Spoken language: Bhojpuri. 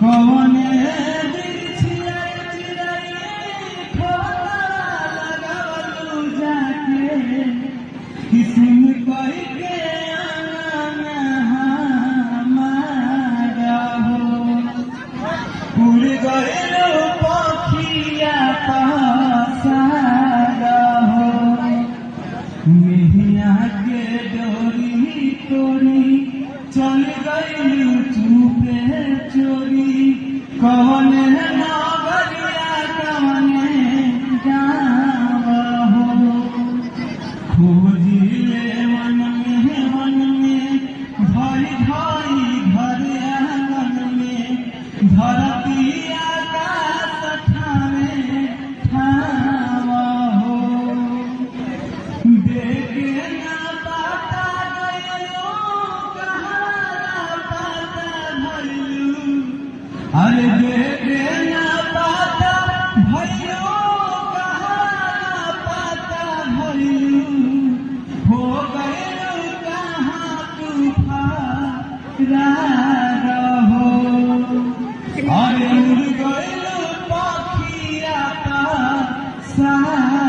कौने चिड़ै चिड़ै खोता लगावलू जाके किस्म कोई के आंगन हमारा हो उड़ गइलो पखिया पासारा हो मिहिया के डोरी तोरी चल गइलू चुपे चोरी कौने नगरिया कौने गाँव हो खोजिले मन में भाई भाई घर आंगन में धरती आकाश ठावे ठाव हो देखे ना पाता गयो कहारा पाता भइलू अरे देखे ना पाता भयो कहारा पाता भइलू हो गयो कहाँ तूफान हो अरे उड़ गइलो पखिया पासारा